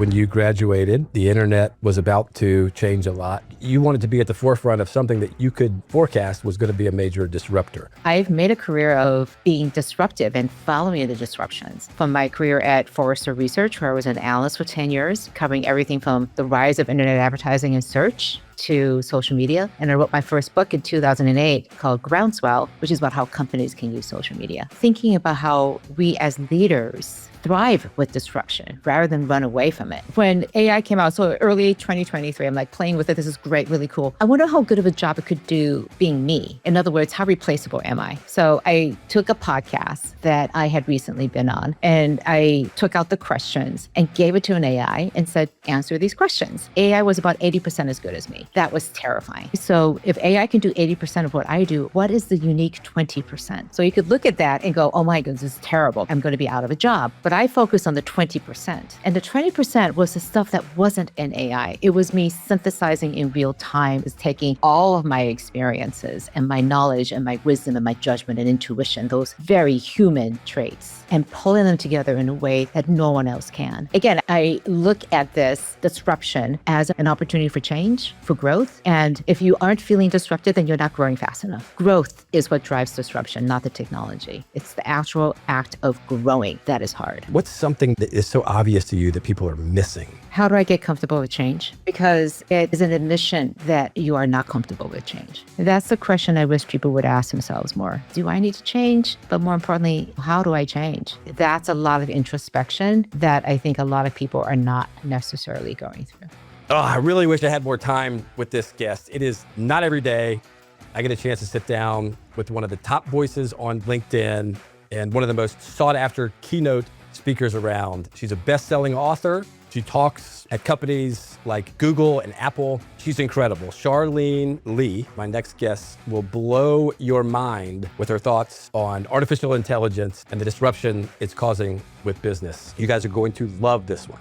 When you graduated, the internet was about to change a lot. You wanted to be at the forefront of something that you could forecast was going to be a major disruptor. I've made a career of being disruptive and following the disruptions. From my career at Forrester Research, where I was an analyst for 10 years, covering everything from the rise of internet advertising and search to social media. And I wrote my first book in 2008 called Groundswell, which is about how companies can use social media. Thinking about how we as leaders thrive with disruption rather than run away from it. When AI came out, so early 2023, I'm like playing with it. This is great, really cool. I wonder how good of a job it could do being me. In other words, how replaceable am I? So I took a podcast that I had recently been on and I took out the questions and gave it to an AI and said, answer these questions. AI was about 80% as good as me. That was terrifying. So if AI can do 80% of what I do, what is the unique 20%? So you could look at that and go, oh my goodness, this is terrible. I'm going to be out of a job. But I focused on the 20%. And the 20% was the stuff that wasn't in AI. It was me synthesizing in real time, is taking all of my experiences and my knowledge and my wisdom and my judgment and intuition, those very human traits, and pulling them together in a way that no one else can. Again, I look at this disruption as an opportunity for change, for growth. And if you aren't feeling disrupted, then you're not growing fast enough. Growth is what drives disruption, not the technology. It's the actual act of growing that is hard. What's something that is so obvious to you that people are missing? How do I get comfortable with change? Because it is an admission that you are not comfortable with change. That's the question I wish people would ask themselves more. Do I need to change? But more importantly, how do I change? That's a lot of introspection that I think a lot of people are not necessarily going through. Oh, I really wish I had more time with this guest. It is not every day I get a chance to sit down with one of the top voices on LinkedIn and one of the most sought after keynote speakers around. She's a best-selling author. She talks at companies like Google and Apple. She's incredible. Charlene Li, my next guest, will blow your mind with her thoughts on artificial intelligence and the disruption it's causing with business. You guys are going to love this one.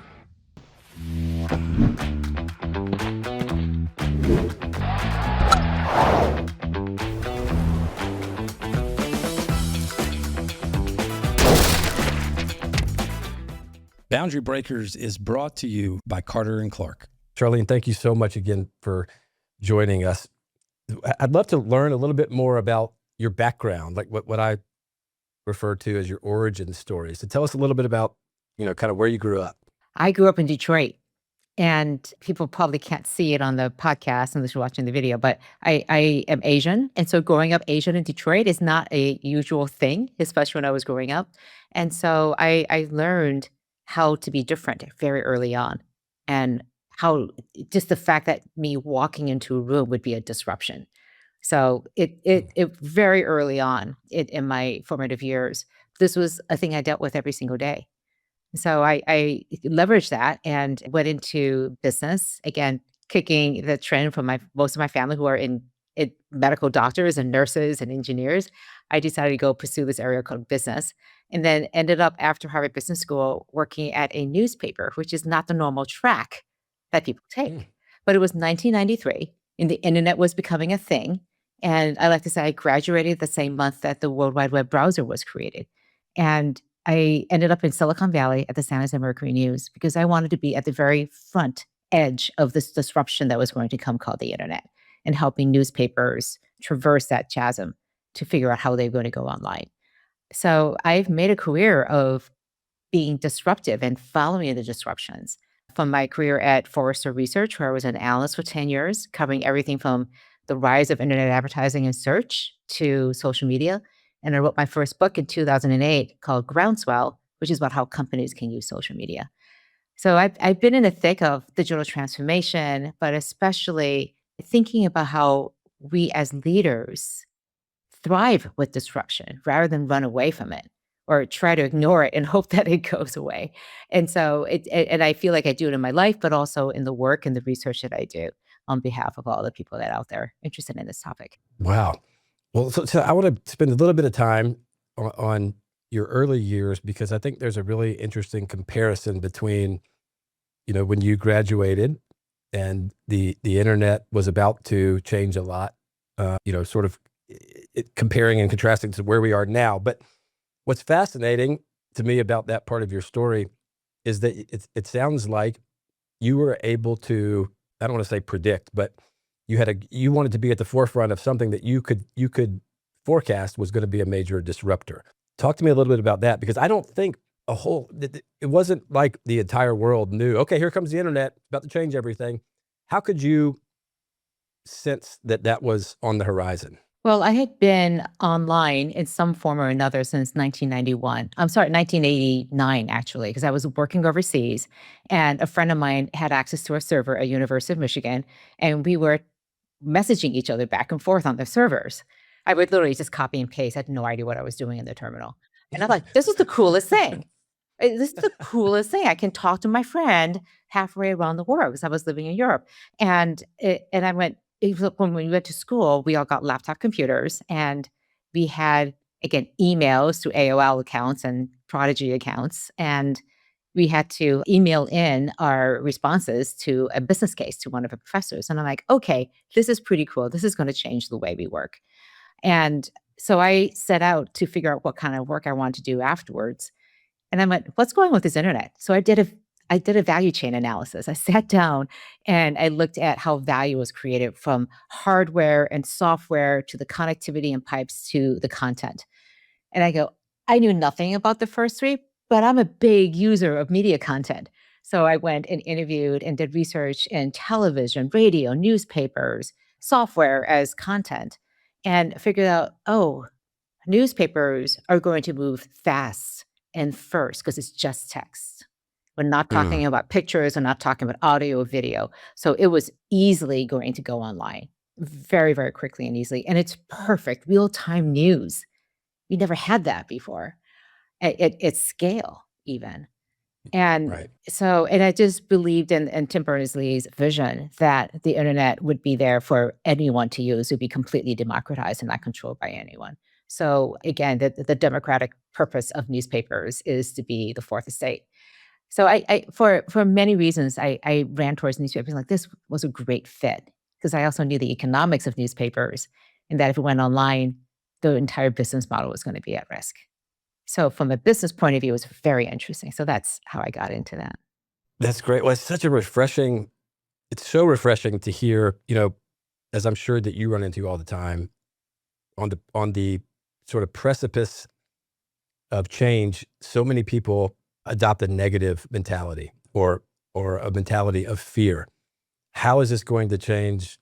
Boundary Breakers is brought to you by Carter & Clark. Charlene, thank you so much again for joining us. I'd love to learn a little bit more about your background, like what I refer to as your origin story. So tell us a little bit about, kind of where you grew up. I grew up in Detroit, and people probably can't see it on the podcast unless you're watching the video, but I am Asian. And so growing up Asian in Detroit is not a usual thing, especially when I was growing up. And so I learned how to be different very early on, and how just the fact that me walking into a room would be a disruption. So it very early on in my formative years, this was a thing I dealt with every single day. So I leveraged that and went into business, again, kicking the trend from most of my family who are in medical doctors and nurses and engineers. I decided to go pursue this area called business, and then ended up after Harvard Business School working at a newspaper, which is not the normal track that people take. But it was 1993 and the internet was becoming a thing. And I like to say I graduated the same month that the World Wide Web browser was created. And I ended up in Silicon Valley at the San Jose Mercury News because I wanted to be at the very front edge of this disruption that was going to come called the internet, and helping newspapers traverse that chasm to figure out how they're going to go online. So I've made a career of being disruptive and following the disruptions. From my career at Forrester Research, where I was an analyst for 10 years, covering everything from the rise of internet advertising and search to social media. And I wrote my first book in 2008 called Groundswell, which is about how companies can use social media. So I've been in the thick of digital transformation, but especially thinking about how we as leaders thrive with disruption rather than run away from it or try to ignore it and hope that it goes away. And so and I feel like I do it in my life, but also in the work and the research that I do on behalf of all the people that are out there interested in this topic. Wow. Well, so I want to spend a little bit of time on your early years, because I think there's a really interesting comparison between, when you graduated and the internet was about to change a lot, sort of comparing and contrasting to where we are now. But what's fascinating to me about that part of your story is that it sounds like you were able to, I don't want to say predict, but you wanted to be at the forefront of something that you could forecast was going to be a major disruptor. Talk to me a little bit about that, because I don't think it wasn't like the entire world knew, okay, here comes the internet, about to change everything. How could you sense that that was on the horizon? Well, I had been online in some form or another since 1991. I'm sorry, 1989, actually, because I was working overseas and a friend of mine had access to a server at University of Michigan, and we were messaging each other back and forth on the servers. I would literally just copy and paste. I had no idea what I was doing in the terminal. And I'm like, this is the coolest thing. This is the coolest thing. I can talk to my friend halfway around the world because I was living in Europe. And I went, when we went to school, we all got laptop computers and we had, again, emails to AOL accounts and Prodigy accounts. And we had to email in our responses to a business case to one of the professors. And I'm like, okay, this is pretty cool. This is going to change the way we work. And so I set out to figure out what kind of work I wanted to do afterwards. And I went, what's going on with this internet? So I did a value chain analysis. I sat down and I looked at how value was created from hardware and software to the connectivity and pipes to the content. And I go, I knew nothing about the first three, but I'm a big user of media content. So I went and interviewed and did research in television, radio, newspapers, software as content, and figured out, oh, newspapers are going to move fast and first because it's just text. We're not talking about pictures. We're not talking about audio or video. So it was easily going to go online very, very quickly and easily. And it's perfect real-time news. We never had that before at scale even. And Right. so, and I just believed in Tim Berners-Lee's vision that the internet would be there for anyone to use. It would be completely democratized and not controlled by anyone. So again, the democratic purpose of newspapers is to be the fourth estate. So for many reasons, I ran towards newspapers. Like, this was a great fit because I also knew the economics of newspapers and that if it went online, the entire business model was going to be at risk. So from a business point of view, it was very interesting. So that's how I got into that. That's great. Well, it's so refreshing to hear, as I'm sure that you run into all the time, on the sort of precipice of change, so many people adopt a negative mentality or a mentality of fear. How is this going to change,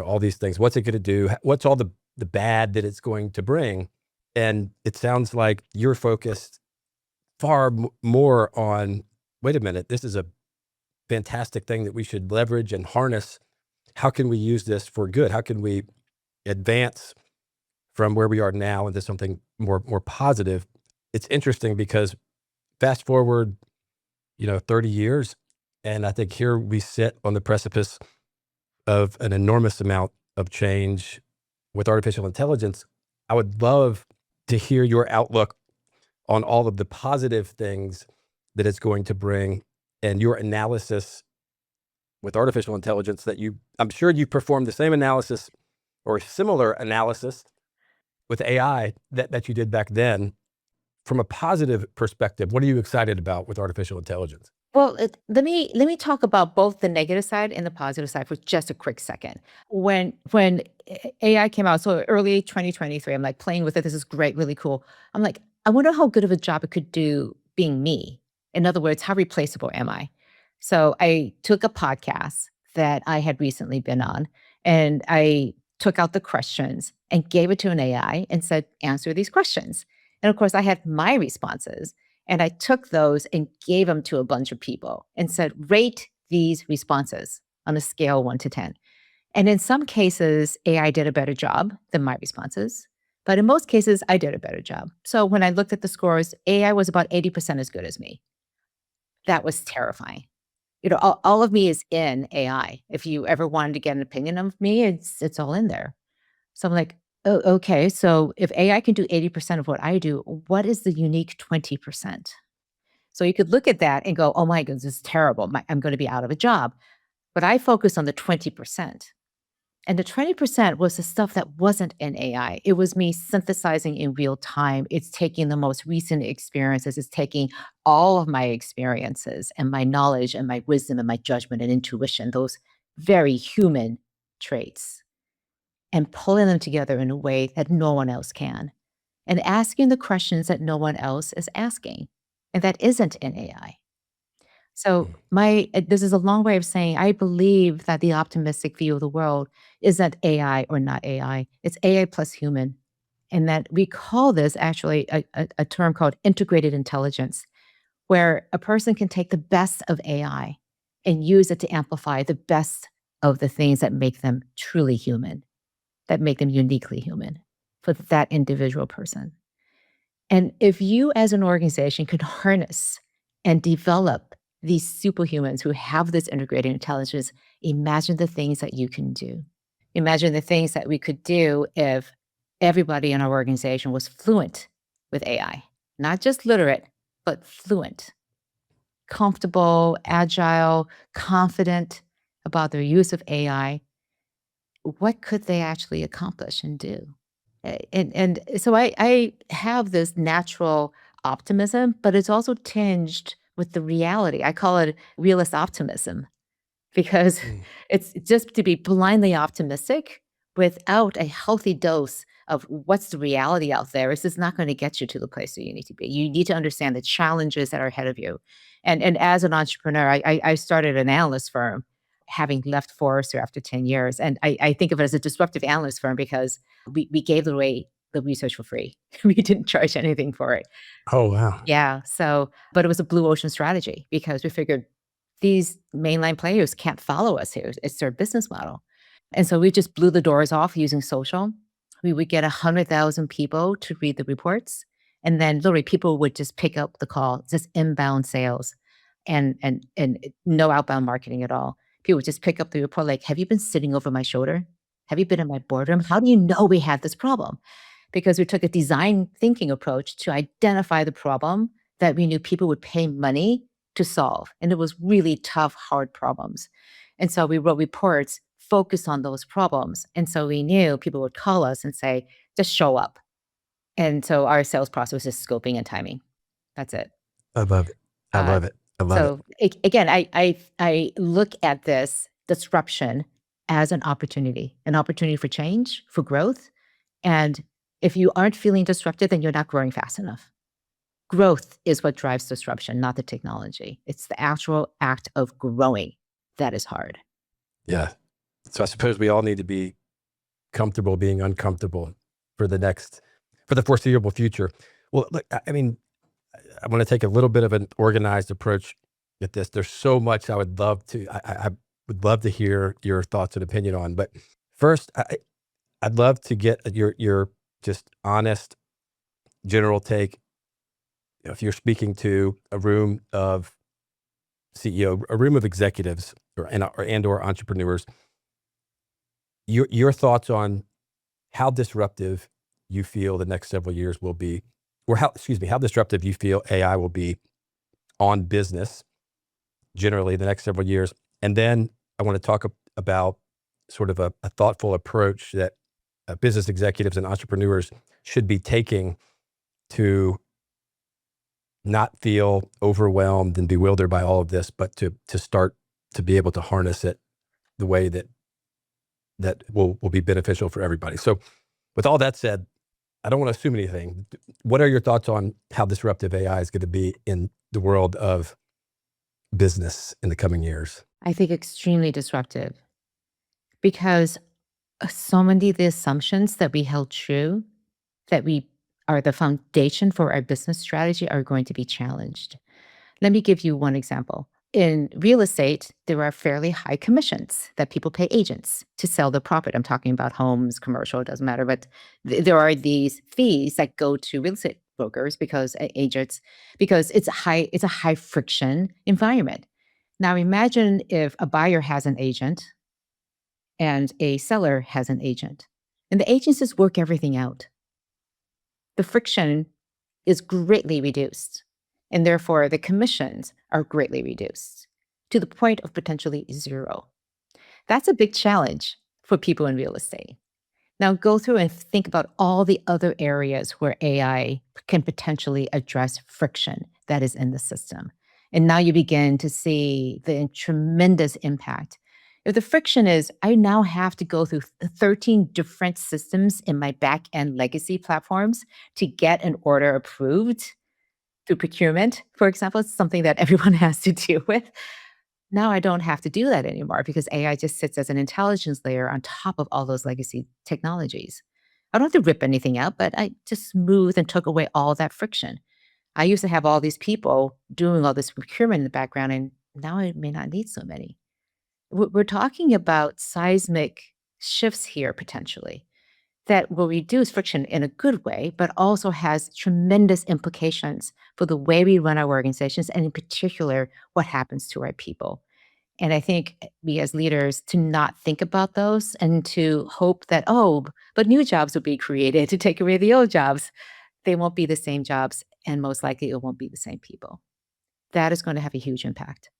all these things? What's it going to do? What's all the bad that it's going to bring? And it sounds like you're focused far more on, wait a minute, this is a fantastic thing that we should leverage and harness. How can we use this for good? How can we advance from where we are now into something more positive? It's interesting because fast forward, 30 years, and I think here we sit on the precipice of an enormous amount of change with artificial intelligence. I would love to hear your outlook on all of the positive things that it's going to bring and your analysis with artificial intelligence I'm sure you performed the same analysis or similar analysis with AI that you did back then. From a positive perspective, what are you excited about with artificial intelligence? Well, let me talk about both the negative side and the positive side for just a quick second. When AI came out, so early 2023, I'm like playing with it. This is great, really cool. I'm like, I wonder how good of a job it could do being me. In other words, how replaceable am I? So I took a podcast that I had recently been on, and I took out the questions and gave it to an AI and said, answer these questions. And of course, I had my responses. And I took those and gave them to a bunch of people and said, rate these responses on a scale of 1 to 10. And in some cases, AI did a better job than my responses. But in most cases, I did a better job. So when I looked at the scores, AI was about 80% as good as me. That was terrifying. All of me is in AI. If you ever wanted to get an opinion of me, it's all in there. So I'm like, oh, okay. So if AI can do 80% of what I do, what is the unique 20%? So you could look at that and go, oh my goodness, this is terrible. I'm going to be out of a job. But I focus on the 20%. And the 20% was the stuff that wasn't in AI. It was me synthesizing in real time. It's taking the most recent experiences. It's taking all of my experiences and my knowledge and my wisdom and my judgment and intuition, those very human traits, and pulling them together in a way that no one else can, and asking the questions that no one else is asking, and that isn't in AI. So this is a long way of saying I believe that the optimistic view of the world isn't AI or not AI. It's AI plus human. And that we call this actually a term called integrated intelligence, where a person can take the best of AI and use it to amplify the best of the things that make them truly human, that make them uniquely human for that individual person. And if you as an organization could harness and develop these superhumans who have this integrated intelligence, imagine the things that you can do. Imagine the things that we could do if everybody in our organization was fluent with AI, not just literate, but fluent, comfortable, agile, confident about their use of AI. What could they actually accomplish and do? And so I have this natural optimism, but it's also tinged with the reality. I call it realist optimism because it's just to be blindly optimistic without a healthy dose of what's the reality out there. It's just not going to get you to the place that you need to be. You need to understand the challenges that are ahead of you. And as an entrepreneur, I started an analyst firm, having left Forrester after 10 years. And I think of it as a disruptive analyst firm because we gave away the research for free. We didn't charge anything for it. Oh, wow. Yeah. So, but it was a blue ocean strategy because we figured these mainline players can't follow us here. It's their business model. And so we just blew the doors off using social. We would get 100,000 people to read the reports. And then literally people would just pick up the call, just inbound sales and no outbound marketing at all. People would just pick up the report like, have you been sitting over my shoulder? Have you been in my boardroom? How do you know we had this problem? Because we took a design thinking approach to identify the problem that we knew people would pay money to solve. And it was really tough, hard problems. And so we wrote reports focused on those problems. And so we knew people would call us and say, just show up. And so our sales process was just scoping and timing. That's it. I love it. I Uh, love it. I love it. So again, I look at this disruption as an opportunity for change, for growth. And if you aren't feeling disrupted, then you're not growing fast enough. Growth is what drives disruption, not the technology. It's the actual act of growing that is hard. Yeah. So I suppose we all need to be comfortable being uncomfortable for the foreseeable future. Well, look, I mean, I want to take a little bit of an organized approach at this. There's so much I would love to, I would love to hear your thoughts and opinion on. But first, I'd love to get your just honest general take. You know, if you're speaking to a room of CEO, a room of executives or entrepreneurs, your thoughts on how disruptive you feel the next several years will be, or how disruptive you feel AI will be on business generally the next several years. And then I want to talk about sort of a thoughtful approach that business executives and entrepreneurs should be taking to not feel overwhelmed and bewildered by all of this, but to start to be able to harness it the way that will be beneficial for everybody. So with all that said, I don't want to assume anything. What are your thoughts on how disruptive AI is going to be in the world of business in the coming years? I think extremely disruptive because so many of the assumptions that we held true, that we are the foundation for our business strategy, are going to be challenged. Let me give you one example. In real estate, there are fairly high commissions that people pay agents to sell the property. I'm talking about homes, commercial, it doesn't matter. But there are these fees that go to real estate brokers because agents, because it's a high friction environment. Now imagine if a buyer has an agent and a seller has an agent, and the agents just work everything out. The friction is greatly reduced, and therefore the commissions are greatly reduced to the point of potentially zero. That's a big challenge for people in real estate. Now go through and think about all the other areas where AI can potentially address friction that is in the system. And now you begin to see the tremendous impact. If the friction is, I now have to go through 13 different systems in my back end legacy platforms to get an order approved through procurement, for example, it's something that everyone has to deal with. Now I don't have to do that anymore because AI just sits as an intelligence layer on top of all those legacy technologies. I don't have to rip anything out, but I just smoothed and took away all that friction. I used to have all these people doing all this procurement in the background, and now I may not need so many. We're talking about seismic shifts here potentially that will reduce friction in a good way, but also has tremendous implications for the way we run our organizations, and in particular, what happens to our people. And I think we as leaders to not think about those and to hope that, oh, but new jobs will be created to take away the old jobs. They won't be the same jobs, and most likely it won't be the same people. That is going to have a huge impact.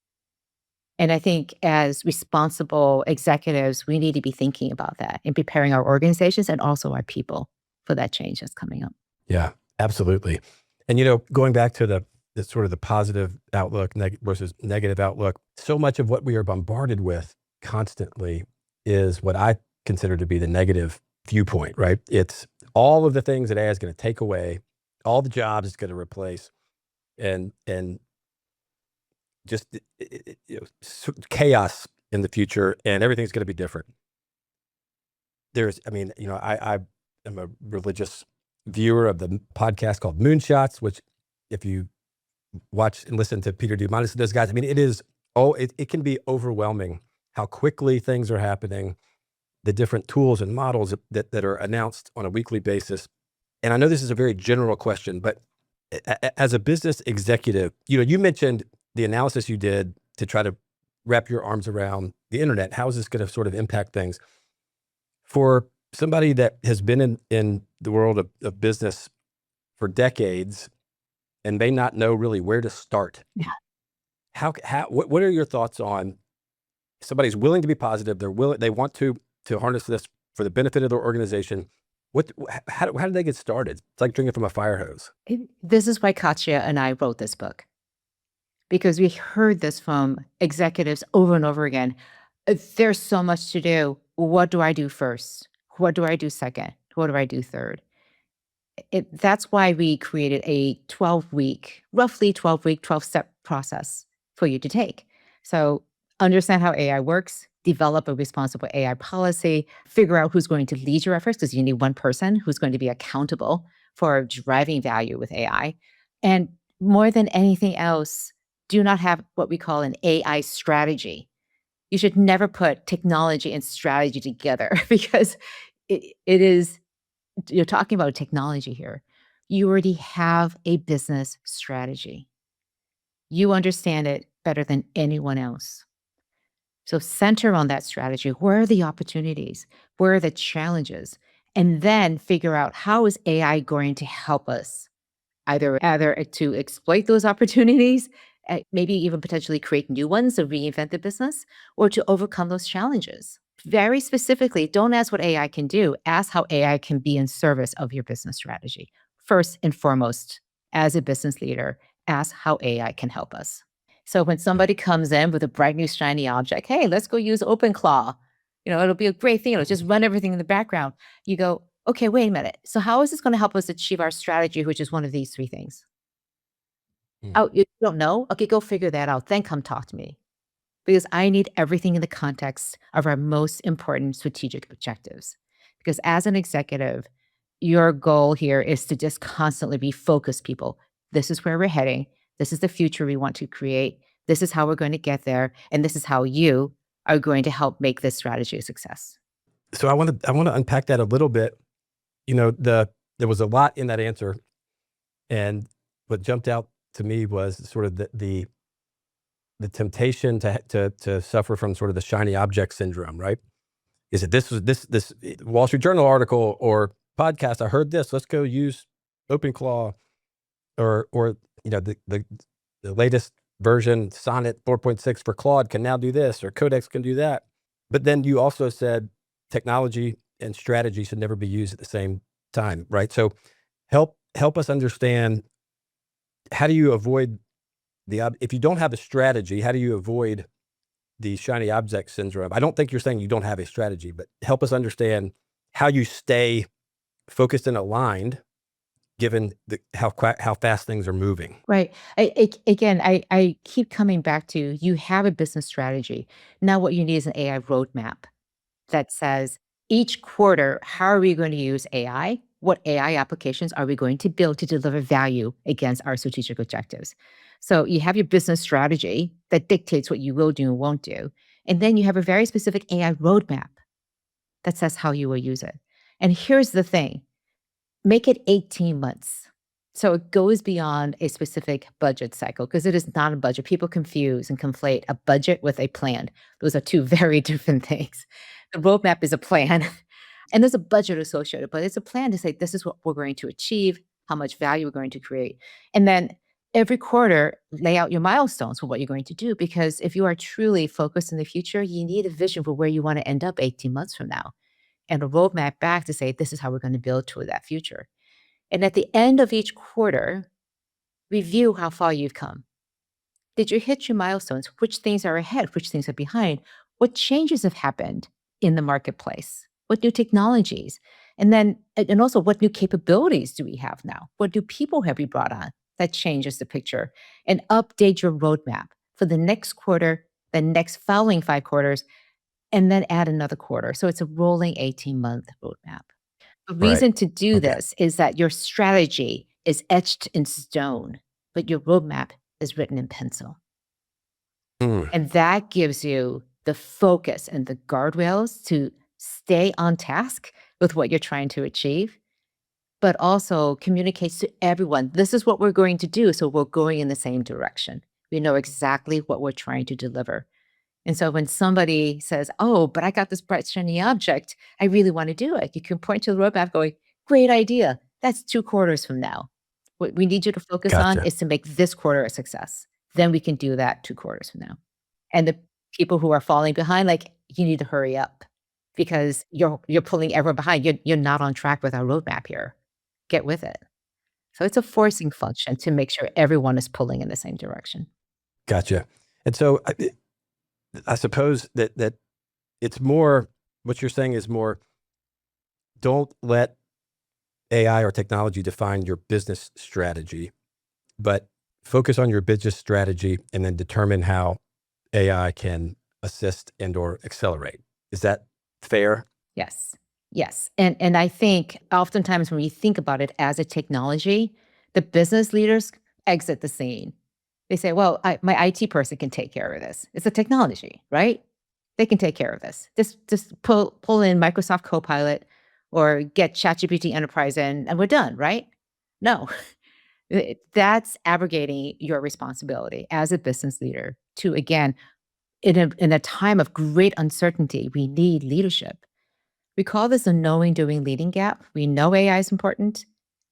And I think as responsible executives, we need to be thinking about that and preparing our organizations and also our people for that change that's coming up. Yeah, absolutely. And, going back to the sort of the positive outlook versus negative outlook, so much of what we are bombarded with constantly is what I consider to be the negative viewpoint, right? It's all of the things that AI is going to take away, all the jobs it's going to replace, and just chaos in the future, and everything's going to be different. I am a religious viewer of the podcast called Moonshots, which if you watch and listen to Peter Diamandis and those guys, it can be overwhelming how quickly things are happening, the different tools and models that are announced on a weekly basis. And I know this is a very general question, but as a business executive, you mentioned the analysis you did to try to wrap your arms around the internet. How is this going to sort of impact things? For somebody that has been in the world of business for decades and may not know really where to start. Yeah. What are your thoughts on somebody's willing to be positive, they want to harness this for the benefit of their organization? How do they get started? It's like drinking from a fire hose. This is why Katya and I wrote this book, because we heard this from executives over and over again. There's so much to do. What do I do first? What do I do second? What do I do third? That's why we created a roughly 12-week, 12-step process for you to take. So understand how AI works, develop a responsible AI policy, figure out who's going to lead your efforts, because you need one person who's going to be accountable for driving value with AI. And more than anything else, do not have what we call an AI strategy. You should never put technology and strategy together because it is, you're talking about technology here. You already have a business strategy. You understand it better than anyone else. So center on that strategy. Where are the opportunities? Where are the challenges? And then figure out, how is AI going to help us either to exploit those opportunities, maybe even potentially create new ones or reinvent the business, or to overcome those challenges. Very specifically, don't ask what AI can do. Ask how AI can be in service of your business strategy. First and foremost, as a business leader, ask how AI can help us. So when somebody comes in with a bright new shiny object, hey, let's go use OpenClaw. It'll be a great thing. It'll just run everything in the background. You go, okay, wait a minute. So how is this going to help us achieve our strategy, which is one of these three things? Oh, you don't know? Okay, go figure that out. Then come talk to me. Because I need everything in the context of our most important strategic objectives. Because as an executive, your goal here is to just constantly refocus people. This is where we're heading. This is the future we want to create. This is how we're going to get there. And this is how you are going to help make this strategy a success. So I want to unpack that a little bit. There was a lot in that answer, and what jumped out to me was sort of the temptation to suffer from sort of the shiny object syndrome, right? Is it this Wall Street Journal article or podcast? I heard this. Let's go use OpenClaw, or the latest version, Sonnet 4.6 for Claude can now do this, or Codex can do that. But then you also said, technology and strategy should never be used at the same time, right? So help us understand, how do you avoid if you don't have a strategy, how do you avoid the shiny object syndrome? I don't think you're saying you don't have a strategy, but help us understand how you stay focused and aligned given how fast things are moving. Right. I keep coming back to, you have a business strategy. Now what you need is an AI roadmap that says, each quarter, how are we going to use AI? What AI applications are we going to build to deliver value against our strategic objectives? So you have your business strategy that dictates what you will do and won't do. And then you have a very specific AI roadmap that says how you will use it. And here's the thing, make it 18 months. So it goes beyond a specific budget cycle, because it is not a budget. People confuse and conflate a budget with a plan. Those are two very different things. The roadmap is a plan, and there's a budget associated, but it's a plan to say, this is what we're going to achieve, how much value we're going to create. And then every quarter, lay out your milestones for what you're going to do. Because if you are truly focused in the future, you need a vision for where you want to end up 18 months from now, and a roadmap back to say, this is how we're going to build toward that future. And at the end of each quarter, review how far you've come. Did you hit your milestones? Which things are ahead? Which things are behind? What changes have happened in the marketplace? What new technologies? And then, and also, what new capabilities do we have now? What new people have we brought on? That changes the picture. And update your roadmap for the next quarter, the next following 5 quarters, and then add another quarter. So it's a rolling 18-month roadmap. The Right. reason to do Okay. this is that your strategy is etched in stone, but your roadmap is written in pencil. Mm. And that gives you the focus and the guardrails to stay on task with what you're trying to achieve, but also communicates to everyone, this is what we're going to do. So we're going in the same direction. We know exactly what we're trying to deliver. And so when somebody says, oh, but I got this bright, shiny object, I really want to do it, you can point to the roadmap going, great idea. That's 2 quarters from now. What we need you to focus on Gotcha. is to make this quarter a success. Then we can do that 2 quarters from now. And the people who are falling behind, like, you need to hurry up, because you're pulling everyone behind. You're not on track with our roadmap here. Get with it. So it's a forcing function to make sure everyone is pulling in the same direction. Gotcha. And so I suppose that it's more, what you're saying is more, don't let AI or technology define your business strategy, but focus on your business strategy and then determine how AI can assist and or accelerate. Is that fair? Yes. Yes. And I think oftentimes when you think about it as a technology, the business leaders exit the scene. They say, well, my IT person can take care of this. It's a technology, right? They can take care of this. Just pull in Microsoft Copilot or get ChatGPT Enterprise in, and we're done, right? No. That's abrogating your responsibility as a business leader to, again, in a time of great uncertainty, we need leadership. We call this a knowing, doing, leading gap. We know AI is important.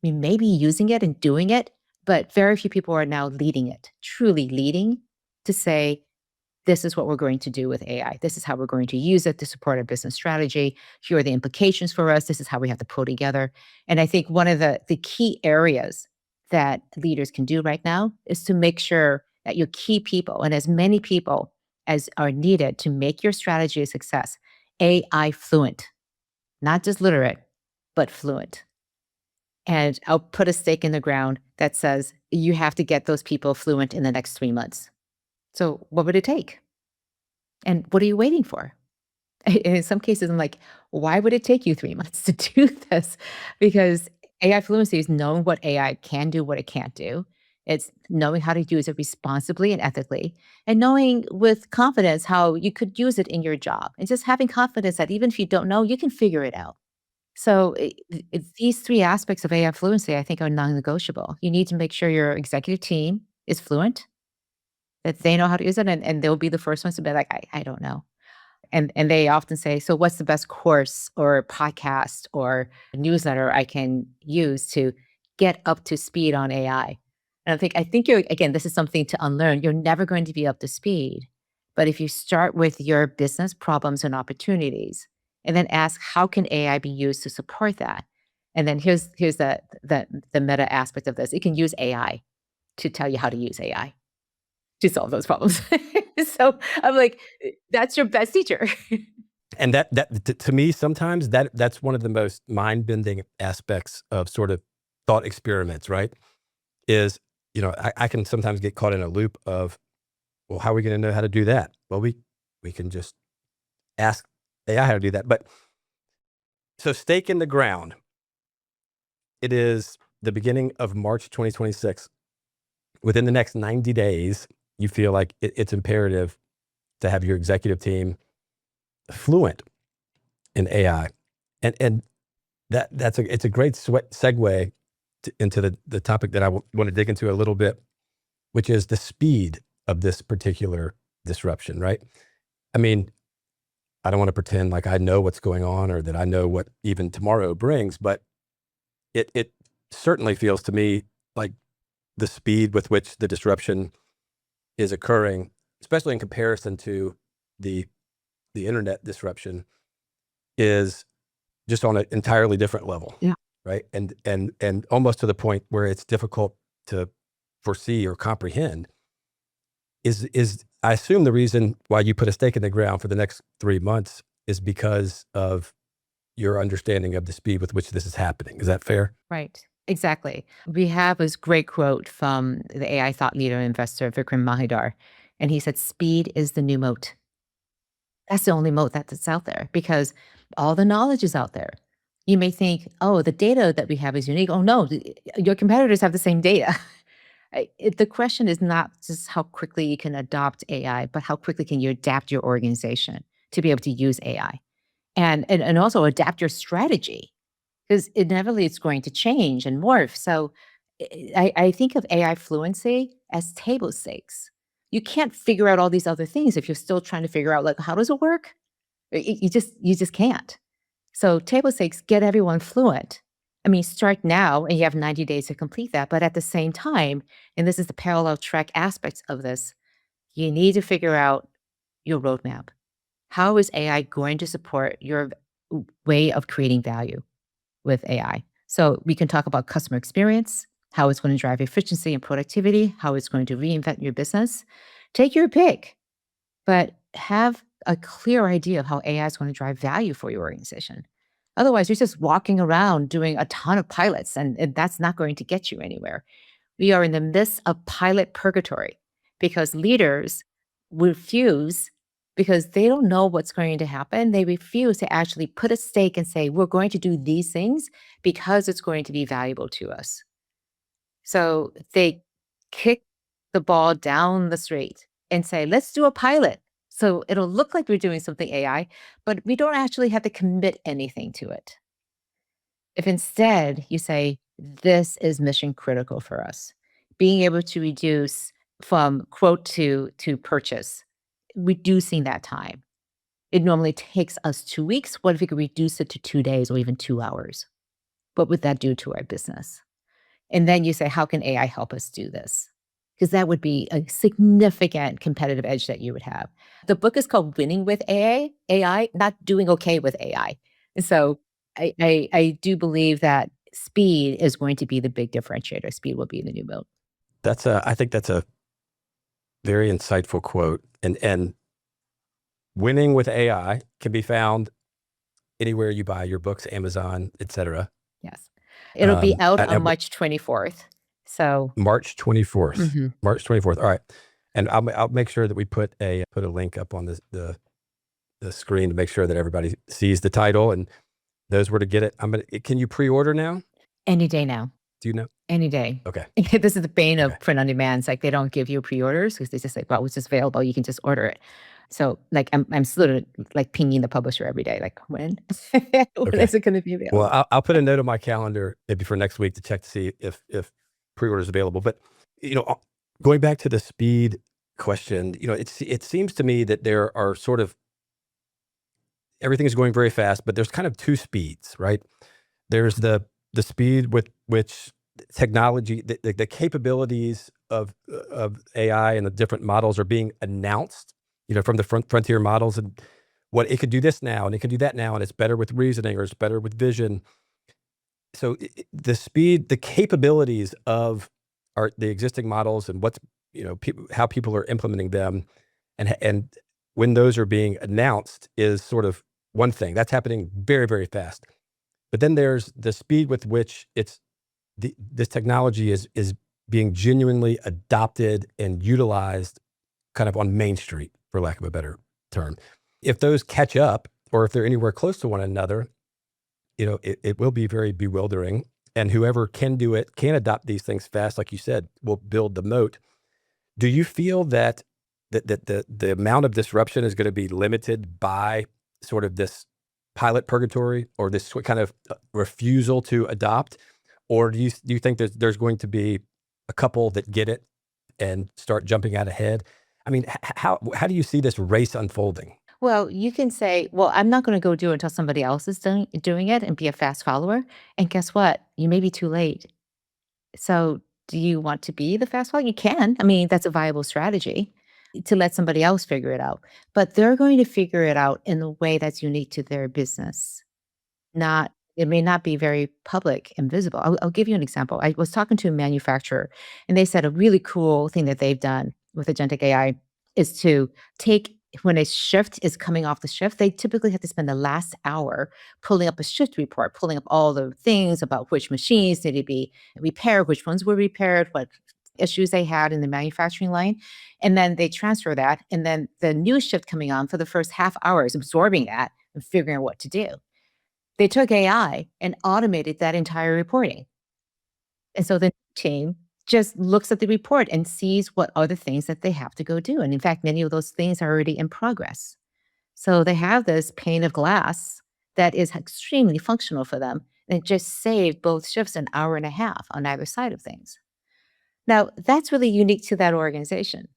We may be using it and doing it, but very few people are now leading it, truly leading to say, this is what we're going to do with AI. This is how we're going to use it to support our business strategy. Here are the implications for us. This is how we have to pull together. And I think one of the key areas that leaders can do right now is to make sure that your key people, and as many people as are needed to make your strategy a success, AI fluent, not just literate, but fluent. And I'll put a stake in the ground that says you have to get those people fluent in the next 3 months. So what would it take? And what are you waiting for? And in some cases, I'm like, why would it take you 3 months to do this? Because AI fluency is knowing what AI can do, what it can't do. It's knowing how to use it responsibly and ethically, and knowing with confidence how you could use it in your job, and just having confidence that even if you don't know, you can figure it out. So these 3 aspects of AI fluency, I think, are non-negotiable. You need to make sure your executive team is fluent, that they know how to use it, and they'll be the first ones to be like, I don't know. And they often say, so what's the best course or podcast or newsletter I can use to get up to speed on AI? And I think you're, again, this is something to unlearn. You're never going to be up to speed. But if you start with your business problems and opportunities, and then ask, how can AI be used to support that? And then here's the meta aspect of this. It can use AI to tell you how to use AI to solve those problems. So I'm like, that's your best teacher. And to me, sometimes that's one of the most mind-bending aspects of sort of thought experiments, right? Is, I can sometimes get caught in a loop of, well, how are we going to know how to do that? Well, we can just ask AI how to do that. But so stake in the ground. It is the beginning of March 2026. Within the next 90 days, you feel like it's imperative to have your executive team fluent in AI. And it's a great segue into the topic that I want to dig into a little bit, which is the speed of this particular disruption, right? I mean, I don't want to pretend like I know what's going on or that I know what even tomorrow brings, but it certainly feels to me like the speed with which the disruption is occurring, especially in comparison to the internet disruption, is just on an entirely different level. Yeah. Right. And almost to the point where it's difficult to foresee or comprehend is I assume the reason why you put a stake in the ground for the next 3 months is because of your understanding of the speed with which this is happening. Is that fair? Right. Exactly. We have this great quote from the AI thought leader and investor, Vikram Mahidar, and he said, speed is the new moat. That's the only moat that's out there because all the knowledge is out there. You may think, oh, the data that we have is unique. Oh, no, your competitors have the same data. The question is not just how quickly you can adopt AI, but how quickly can you adapt your organization to be able to use AI and also adapt your strategy because inevitably it's going to change and morph. So I think of AI fluency as table stakes. You can't figure out all these other things if you're still trying to figure out, like, how does it work? You just can't. So table stakes, get everyone fluent. I mean, start now and you have 90 days to complete that. But at the same time, and this is the parallel track aspects of this, you need to figure out your roadmap. How is AI going to support your way of creating value with AI? So we can talk about customer experience, how it's going to drive efficiency and productivity, how it's going to reinvent your business. Take your pick, but have a clear idea of how AI is going to drive value for your organization. Otherwise, you're just walking around doing a ton of pilots, and that's not going to get you anywhere. We are in the midst of pilot purgatory because leaders refuse because they don't know what's going to happen. They refuse to actually put a stake and say, we're going to do these things because it's going to be valuable to us. So they kick the ball down the street and say, let's do a pilot. So it'll look like we're doing something AI, but we don't actually have to commit anything to it. If instead you say, this is mission critical for us, being able to reduce from quote to purchase, reducing that time. It normally takes us 2 weeks. What if we could reduce it to 2 days or even 2 hours? What would that do to our business? And then you say, how can AI help us do this? Because that would be a significant competitive edge that you would have. The book is called Winning with AI, not doing okay with AI. And so I do believe that speed is going to be the big differentiator. Speed will be the new moat. I think that's a very insightful quote. And Winning with AI can be found anywhere you buy your books, Amazon, etc. Yes. It'll be out and on March 24th. So March 24th. Mhm. March 24th. All right. And I'll make sure that we put a link up on the screen to make sure that everybody sees the title and knows where to get it. Can you pre-order now? Any day now. Do you know? Any day. Okay. This is the bane Okay. of print on demand. It's like they don't give you pre-orders because they just like, well, it's just available. You can just order it. So like I'm still like pinging the publisher every day, like when Okay. is it going to be available? Well, I'll put a note on my calendar maybe for next week to check to see if pre-order is available. But going back to the speed question, it seems to me that there are sort of everything is going very fast, but there's kind of two speeds, right? There's the speed with which technology, the capabilities of AI and the different models are being announced, from the frontier models, and what it could do this now and it could do that now, and it's better with reasoning or it's better with vision. So the speed, the capabilities of the existing models and what's, how people are implementing them, and when those are being announced is sort of one thing that's happening very, very fast. But then there's the speed with which this technology is being genuinely adopted and utilized kind of on Main Street, for lack of a better term. If those catch up, or if they're anywhere close to one another, it will be very bewildering. And whoever can do it, can adopt these things fast, like you said, will build the moat. Do you feel that the amount of disruption is going to be limited by sort of this pilot purgatory, or this kind of refusal to adopt? Or do you think there's going to be a couple that get it and start jumping out ahead? I mean, how do you see this race unfolding? Well, you can say, well, I'm not going to go do it until somebody else is doing it and be a fast follower. And guess what? You may be too late. So do you want to be the fast follower? You can. I mean, that's a viable strategy to let somebody else figure it out. But they're going to figure it out in a way that's unique to their business. Not It may not be very public and visible. I'll give you an example. I was talking to a manufacturer, and they said a really cool thing that they've done with agentic AI is to take when a shift is coming off the shift, they typically have to spend the last hour pulling up a shift report, pulling up all the things about which machines needed to be repaired, which ones were repaired, what issues they had in the manufacturing line. And then they transfer that. And then the new shift coming on for the first half hour is absorbing that and figuring out what to do. They took AI and automated that entire reporting. And so the team just looks at the report and sees what are the things that they have to go do. And in fact, many of those things are already in progress. So they have this pane of glass that is extremely functional for them. And it just saved both shifts an hour and a half on either side of things. Now, that's really unique to that organization.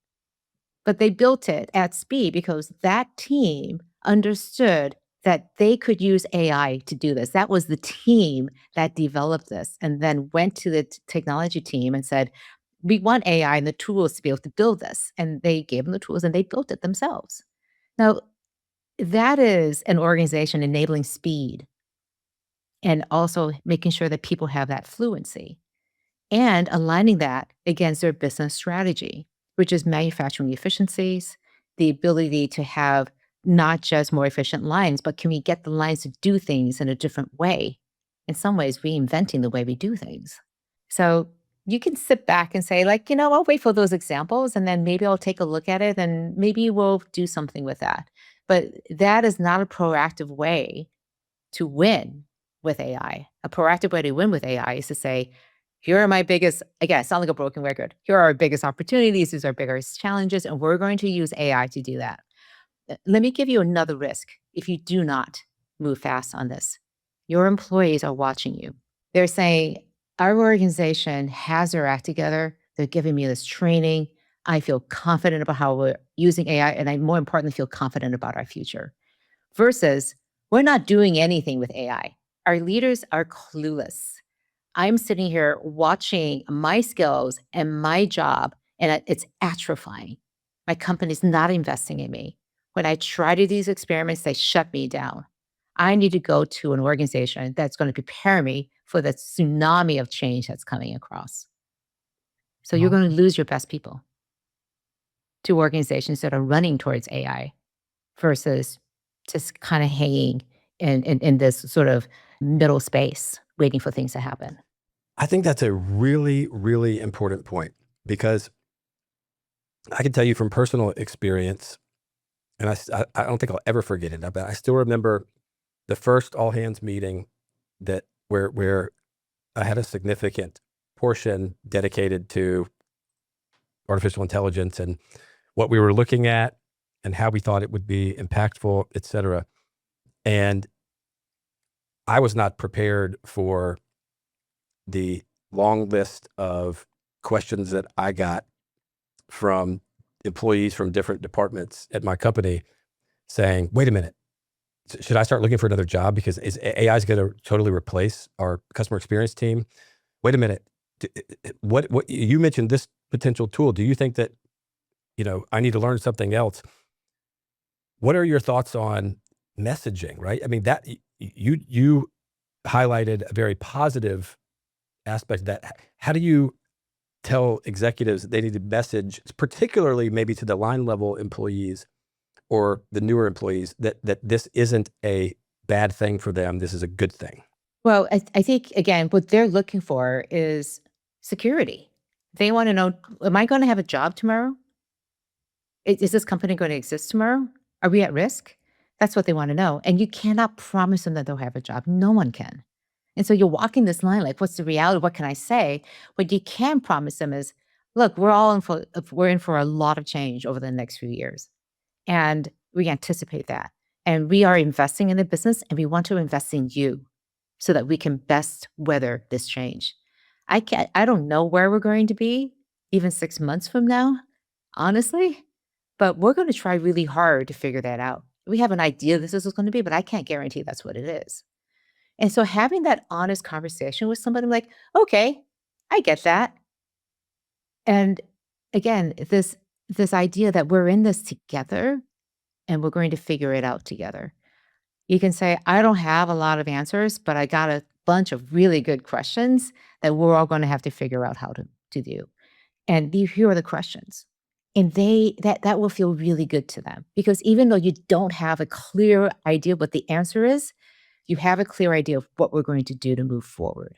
But they built it at speed because that team understood that they could use AI to do this. That was the team that developed this and then went to the technology team and said, we want AI and the tools to be able to build this. And they gave them the tools and they built it themselves. Now, that is an organization enabling speed and also making sure that people have that fluency and aligning that against their business strategy, which is manufacturing efficiencies, the ability to have not just more efficient lines, but can we get the lines to do things in a different way? In some ways, reinventing the way we do things. So you can sit back and say, like, I'll wait for those examples and then maybe I'll take a look at it and maybe we'll do something with that. But that is not a proactive way to win with AI. A proactive way to win with AI is to say, here are my biggest, again, I sound like a broken record. Here are our biggest opportunities. These are our biggest challenges. And we're going to use AI to do that. Let me give you another risk if you do not move fast on this. Your employees are watching you. They're saying, our organization has their act together. They're giving me this training. I feel confident about how we're using AI. And I, more importantly, feel confident about our future. Versus, we're not doing anything with AI. Our leaders are clueless. I'm sitting here watching my skills and my job, and it's atrophying. My company's not investing in me. When I try to do these experiments, they shut me down. I need to go to an organization that's going to prepare me for the tsunami of change that's coming across. So you're going to lose your best people to organizations that are running towards AI versus just kind of hanging in this sort of middle space, waiting for things to happen. I think that's a really, really important point, because I can tell you from personal experience, and I don't think I'll ever forget it, but I still remember the first all hands meeting where I had a significant portion dedicated to artificial intelligence and what we were looking at and how we thought it would be impactful, et cetera. And I was not prepared for the long list of questions that I got from employees from different departments at my company saying, wait a minute, should I start looking for another job because AI is going to totally replace our customer experience team? Wait a minute. What you mentioned this potential tool. Do you think that, I need to learn something else? What are your thoughts on messaging, right? I mean, that you highlighted a very positive aspect of that. How do you tell executives that they need to message, particularly maybe to the line level employees or the newer employees, that this isn't a bad thing for them, this is a good thing? Well, I think, again, what they're looking for is security. They want to know, am I going to have a job tomorrow? Is this company going to exist tomorrow? Are we at risk? That's what they want to know. And you cannot promise them that they'll have a job. No one can. And so you're walking this line like, what's the reality? What can I say? What you can promise them is, look, we're in for a lot of change over the next few years. And we anticipate that. And we are investing in the business, and we want to invest in you so that we can best weather this change. I don't know where we're going to be even 6 months from now, honestly, but we're going to try really hard to figure that out. We have an idea this is what's going to be, but I can't guarantee that's what it is. And so having that honest conversation with somebody like, okay, I get that. And again, this idea that we're in this together and we're going to figure it out together. You can say, I don't have a lot of answers, but I got a bunch of really good questions that we're all going to have to figure out how to do. And here are the questions. And that will feel really good to them, because even though you don't have a clear idea what the answer is, you have a clear idea of what we're going to do to move forward.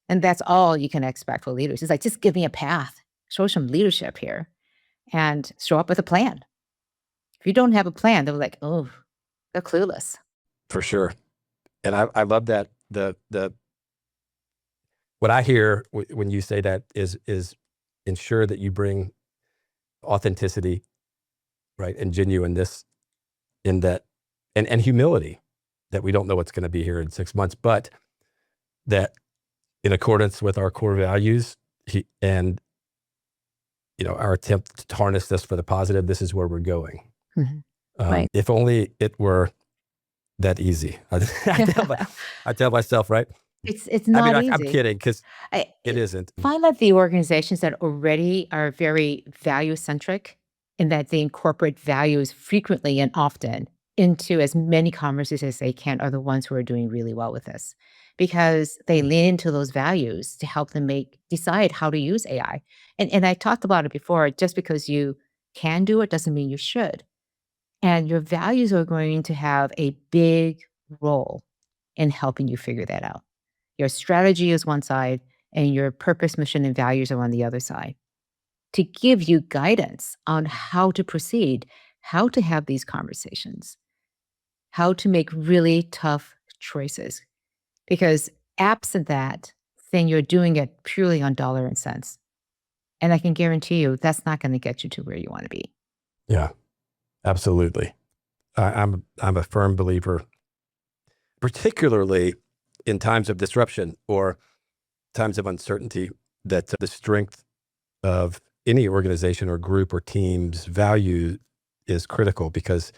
And that's all you can expect for leaders. It's like, just give me a path, show some leadership here, and show up with a plan. If you don't have a plan, they're like, oh, they're clueless. For sure. And I love that. What I hear when you say that is ensure that you bring authenticity, right, and genuineness in that, and humility, that we don't know what's going to be here in 6 months, but that in accordance with our core values and our attempt to harness this for the positive, this is where we're going. Mm-hmm. Right. If only it were that easy. I tell myself, right? It's not easy. I'm kidding, because it isn't. Find that the organizations that already are very value-centric, and that they incorporate values frequently and often into as many conversations as they can, are the ones who are doing really well with this, because they lean into those values to help them decide how to use AI. And I talked about it before, just because you can do it doesn't mean you should. And your values are going to have a big role in helping you figure that out. Your strategy is one side, and your purpose, mission, and values are on the other side, to give you guidance on how to proceed, how to have these conversations, how to make really tough choices. Because absent that, then you're doing it purely on dollar and cents. And I can guarantee you that's not going to get you to where you want to be. Yeah, absolutely. I'm a firm believer, particularly in times of disruption or times of uncertainty, that the strength of any organization or group or team's value is critical, because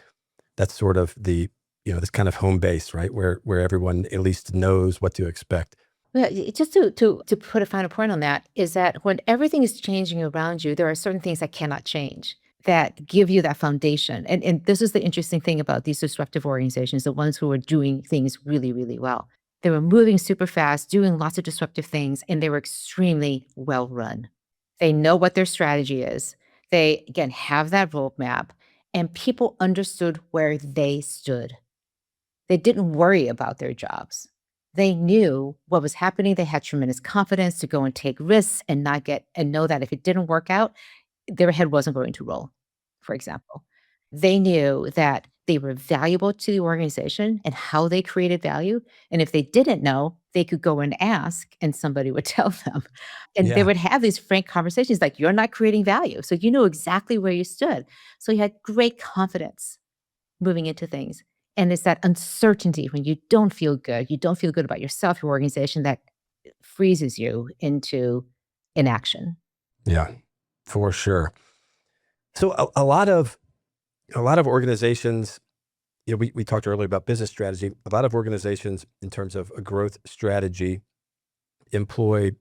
that's sort of the, this kind of home base, right? Where everyone at least knows what to expect. Well, just to put a final point on that, is that when everything is changing around you, there are certain things that cannot change, that give you that foundation. And this is the interesting thing about these disruptive organizations, the ones who are doing things really, really well. They were moving super fast, doing lots of disruptive things, and they were extremely well run. They know what their strategy is. They, again, have that roadmap, and people understood where they stood. They didn't worry about their jobs. They knew what was happening. They had tremendous confidence to go and take risks and know that if it didn't work out, their head wasn't going to roll, for example. They knew that they were valuable to the organization and how they created value. And if they didn't know, they could go and ask, and somebody would tell them. And they would have these frank conversations like, you're not creating value. So you know exactly where you stood. So you had great confidence moving into things. And it's that uncertainty when you don't feel good about yourself, your organization, that freezes you into inaction. Yeah, for sure. So a lot of organizations, we talked earlier about business strategy. A lot of organizations, in terms of a growth strategy, employ,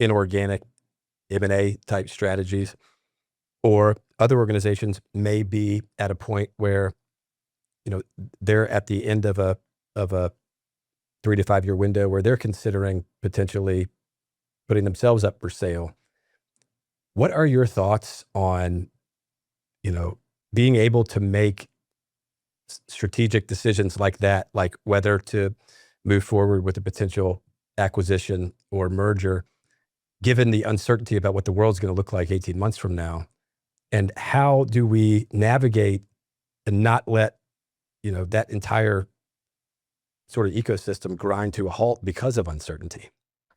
inorganic M&A type strategies, or other organizations may be at a point where they're at the end of a 3 to 5 year window where they're considering potentially putting themselves up for sale. What are your thoughts on, being able to make strategic decisions like that, like whether to move forward with a potential acquisition or merger, given the uncertainty about what the world's going to look like 18 months from now? And how do we navigate and not let, that entire sort of ecosystem grind to a halt because of uncertainty?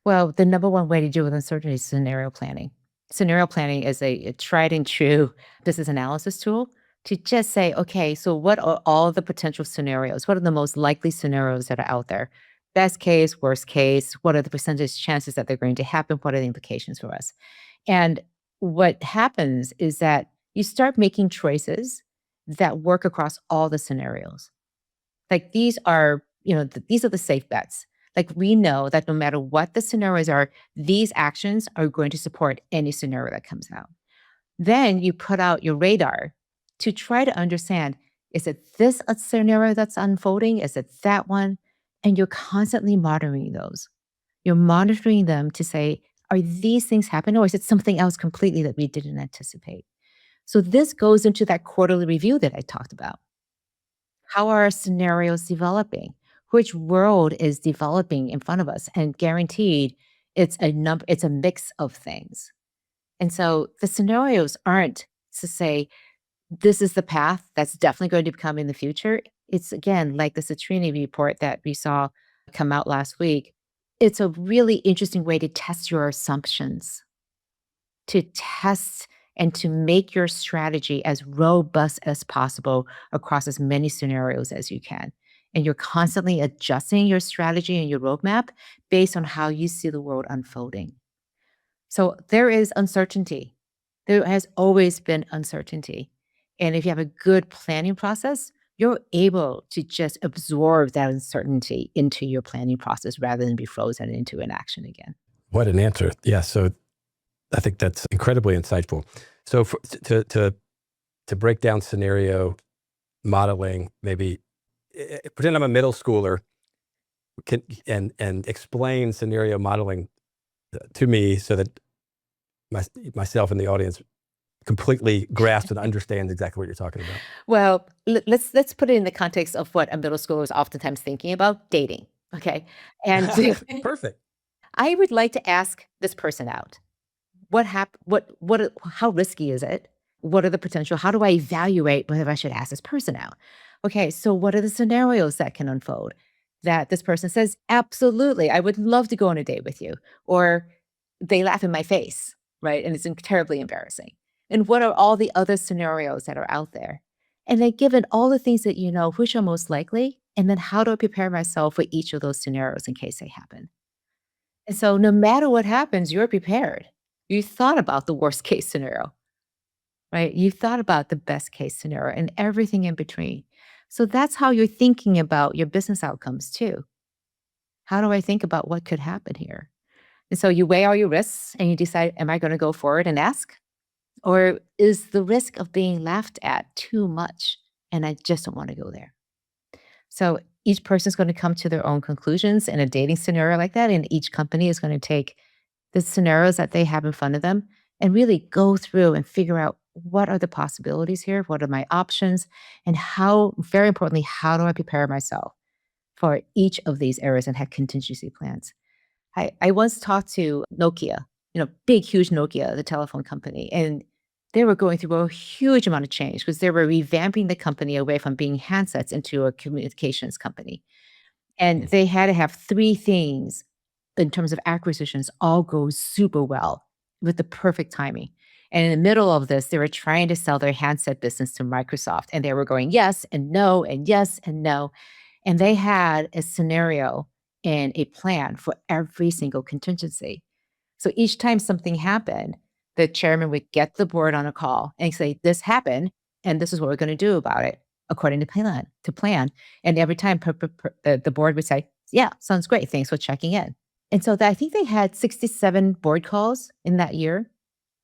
Well, the number one way to deal with uncertainty is scenario planning. Scenario planning is a tried and true business analysis tool to just say, okay, so what are all the potential scenarios? What are the most likely scenarios that are out there? Best case, worst case, what are the percentage chances that they're going to happen? What are the implications for us? And what happens is that you start making choices that work across all the scenarios. Like these are, these are the safe bets. Like we know that no matter what the scenarios are, these actions are going to support any scenario that comes out. Then you put out your radar to try to understand, is it this a scenario that's unfolding? Is it that one? And you're constantly monitoring those. You're monitoring them to say, are these things happening or is it something else completely that we didn't anticipate? So this goes into that quarterly review that I talked about. How are our scenarios developing? Which world is developing in front of us? And guaranteed, it's a mix of things. And so the scenarios aren't to say, this is the path that's definitely going to come in the future. It's again, like the Citrini report that we saw come out last week. It's a really interesting way to test your assumptions, to test and to make your strategy as robust as possible across as many scenarios as you can. And you're constantly adjusting your strategy and your roadmap based on how you see the world unfolding. So there is uncertainty. There has always been uncertainty. And if you have a good planning process, you're able to just absorb that uncertainty into your planning process rather than be frozen into inaction again. What an answer. Yeah. So I think that's incredibly insightful. So to break down scenario modeling, maybe pretend I'm a middle schooler and explain scenario modeling to me so that myself and the audience completely grasp and understand exactly what you're talking about. Well, let's put it in the context of what a middle schooler is oftentimes thinking about, dating. Okay. And Perfect. I would like to ask this person out. How risky is it? What are the potential? How do I evaluate whether I should ask this person out? Okay, so what are the scenarios that can unfold that this person says, absolutely, I would love to go on a date with you, or they laugh in my face, right? And it's terribly embarrassing. And what are all the other scenarios that are out there? And then given all the things that you know, which are most likely, and then how do I prepare myself for each of those scenarios in case they happen? And so no matter what happens, you're prepared. You thought about the worst case scenario, right? You thought about the best case scenario and everything in between. So that's how you're thinking about your business outcomes too. How do I think about what could happen here? And so you weigh all your risks and you decide, am I going to go forward and ask? Or is the risk of being laughed at too much and I just don't want to go there? So each person is going to come to their own conclusions in a dating scenario like that. And each company is going to take the scenarios that they have in front of them and really go through and figure out what are the possibilities here? What are my options? And how, very importantly, how do I prepare myself for each of these areas and have contingency plans? I once talked to Nokia, big, huge Nokia, the telephone company, and they were going through a huge amount of change because they were revamping the company away from being handsets into a communications company. And they had to have three things in terms of acquisitions all go super well with the perfect timing. And in the middle of this, they were trying to sell their handset business to Microsoft. And they were going yes and no and yes and no. And they had a scenario and a plan for every single contingency. So each time something happened, the chairman would get the board on a call and say, this happened, and this is what we're going to do about it, according to plan. And every time the board would say, yeah, sounds great. Thanks for checking in. And so I think they had 67 board calls in that year.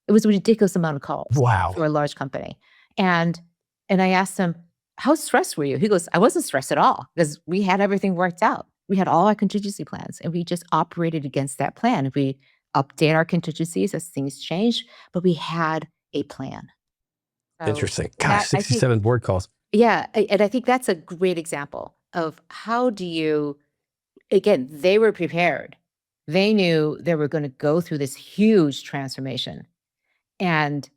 It was a ridiculous amount of calls Wow. for a large company. And I asked them, how stressed were you? He goes, I wasn't stressed at all because we had everything worked out. We had all our contingency plans and we just operated against that plan. We update our contingencies as things change, but we had a plan. So Interesting. Gosh, that, I think, 67 board calls. yeah, and I think that's a great example of how do you, again, they were prepared. They knew they were going to go through this huge transformation, and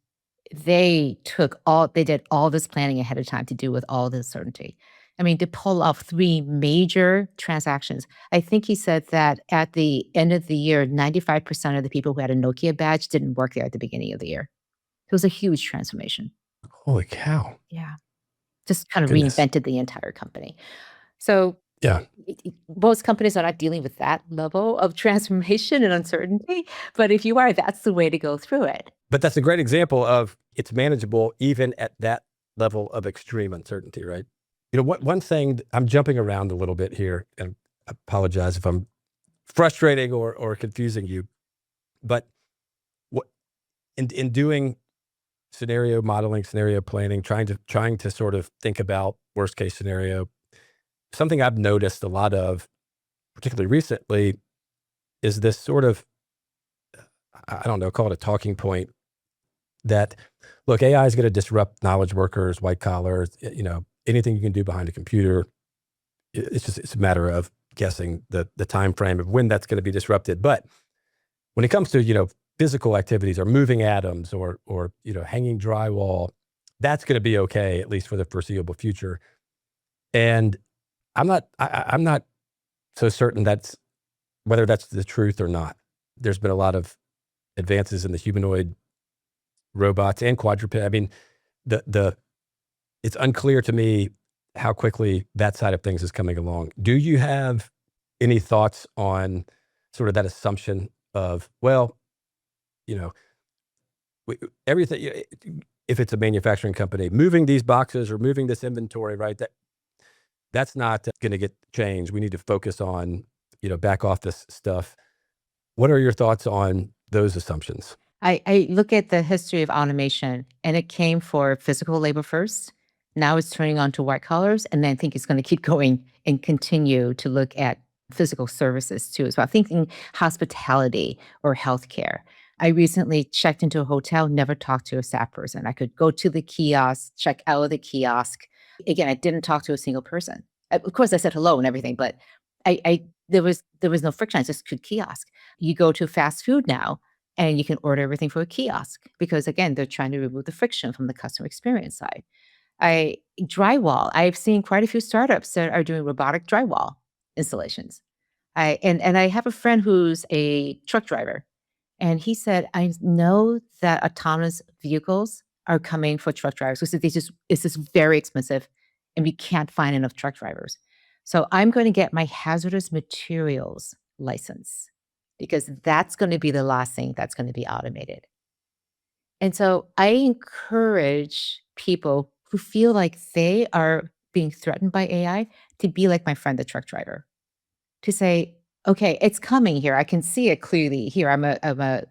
they did all this planning ahead of time to do with all this certainty. I mean, to pull off 3 major transactions. I think he said that at the end of the year, 95% of the people who had a Nokia badge didn't work there at the beginning of the year. It was a huge transformation. Holy cow. Yeah. Just kind of Goodness. reinvented the entire company. So Yeah. most companies are not dealing with that level of transformation and uncertainty. But if you are, that's the way to go through it. But that's a great example of it's manageable even at that level of extreme uncertainty, right? You know, one thing, I'm jumping around a little bit here, and I apologize if I'm frustrating or confusing you, but what in doing scenario modeling, scenario planning, trying to sort of think about worst case scenario, something I've noticed a lot of, particularly recently, is this sort of, I don't know, call it a talking point that, look, AI is going to disrupt knowledge workers, white collars, you know, anything you can do behind a computer. It's a matter of guessing the time frame of when that's going to be disrupted. But when it comes to, you know, physical activities or moving atoms or you know, hanging drywall, that's going to be okay, at least for the foreseeable future. And I'm not so certain whether that's the truth or not. There's been a lot of advances in the humanoid robots and quadruped. I mean, it's unclear to me how quickly that side of things is coming along. Do you have any thoughts on sort of that assumption of, well, you know, everything, if it's a manufacturing company, moving these boxes or moving this inventory, right? That's not going to get changed. We need to focus on, you know, back office stuff. What are your thoughts on those assumptions? I look at the history of automation, and it came for physical labor first. Now it's turning on to white collars, and then I think it's going to keep going and continue to look at physical services too. So I'm thinking hospitality or healthcare. I recently checked into a hotel, never talked to a staff person. I could go to the kiosk, check out of the kiosk. Again, I didn't talk to a single person. Of course, I said hello and everything, but there was no friction. I just could kiosk. You go to fast food now, and you can order everything for a kiosk because, again, they're trying to remove the friction from the customer experience side. Drywall. I've seen quite a few startups that are doing robotic drywall installations. And I have a friend who's a truck driver, and he said, I know that autonomous vehicles are coming for truck drivers because it's just very expensive, and we can't find enough truck drivers. So I'm going to get my hazardous materials license because that's going to be the last thing that's going to be automated. And so I encourage people who feel like they are being threatened by AI to be like my friend, the truck driver, to say, okay, it's coming here. I can see it clearly here. I'm a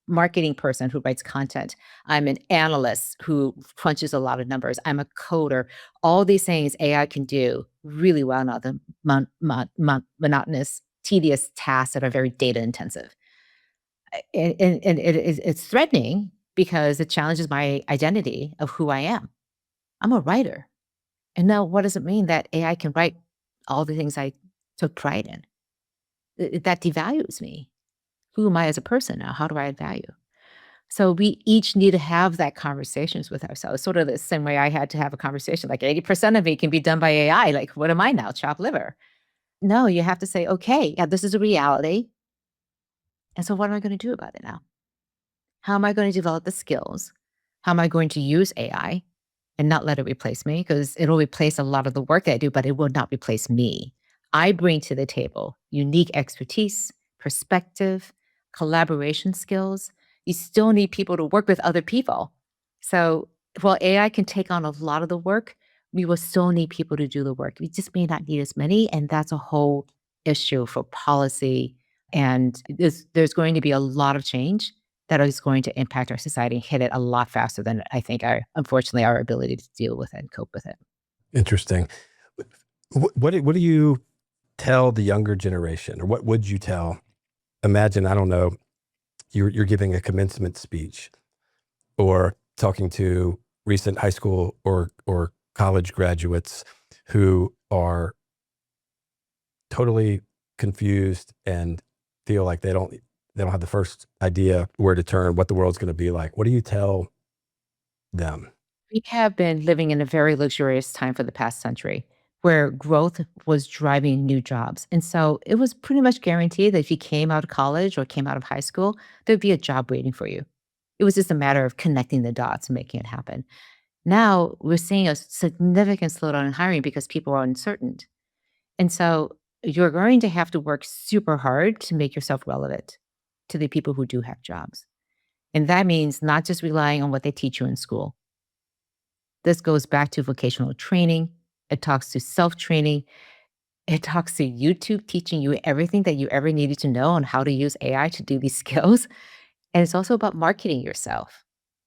marketing person who writes content. I'm an analyst who crunches a lot of numbers. I'm a coder. All these things AI can do really well, not the monotonous, tedious tasks that are very data intensive. And it's threatening because it challenges my identity of who I am. I'm a writer. And now what does it mean that AI can write all the things I took pride in? That devalues me. Who am I as a person now? How do I add value? So we each need to have that conversations with ourselves. Sort of the same way I had to have a conversation, like 80% of me can be done by AI. Like, what am I now? Chopped liver. No, you have to say, okay, yeah, this is a reality. And so what am I going to do about it now? How am I going to develop the skills? How am I going to use AI and not let it replace me? Because it'll replace a lot of the work that I do, but it will not replace me. I bring to the table unique expertise, perspective, collaboration skills. You still need people to work with other people. So while AI can take on a lot of the work, we will still need people to do the work. We just may not need as many, and that's a whole issue for policy. And there's going to be a lot of change that is going to impact our society and hit it a lot faster than I think unfortunately, our ability to deal with it and cope with it. Interesting. What do you tell the younger generation, or what would you tell? Imagine, I don't know, you're giving a commencement speech or talking to recent high school or college graduates who are totally confused and feel like they don't have the first idea where to turn, what the world's going to be like. What do you tell them? We have been living in a very luxurious time for the past century where growth was driving new jobs. And so it was pretty much guaranteed that if you came out of college or came out of high school, there'd be a job waiting for you. It was just a matter of connecting the dots and making it happen. Now we're seeing a significant slowdown in hiring because people are uncertain. And so you're going to have to work super hard to make yourself relevant to the people who do have jobs. And that means not just relying on what they teach you in school. This goes back to vocational training. It talks to self training. It talks to YouTube teaching you everything that you ever needed to know on how to use AI to do these skills. And it's also about marketing yourself,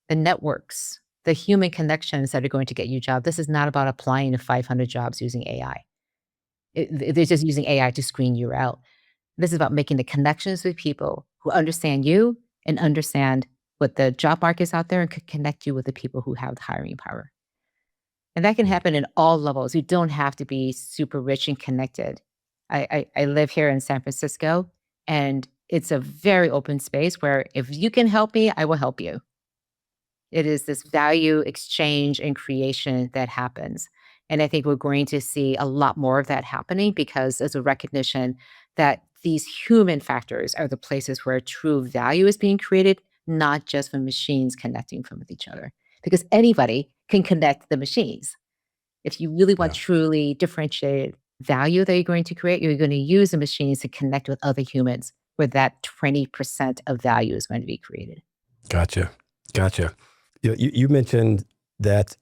the networks, the human connections that are going to get you a job. This is not about applying to 500 jobs using AI. They're just using AI to screen you out. This is about making the connections with people who understand you and understand what the job market is out there and could connect you with the people who have the hiring power. And that can Mm. happen in all levels. You don't have to be super rich and connected. I live here in San Francisco, and it's a very open space where if you can help me, I will help you. It is this value exchange and creation that happens. And I think we're going to see a lot more of that happening because there's a recognition that these human factors are the places where true value is being created, not just from machines connecting from with each other. Because anybody can connect the machines. If you really want Yeah, truly differentiated value that you're going to create, you're going to use the machines to connect with other humans where that 20% of value is going to be created. gotcha, gotcha. You mentioned that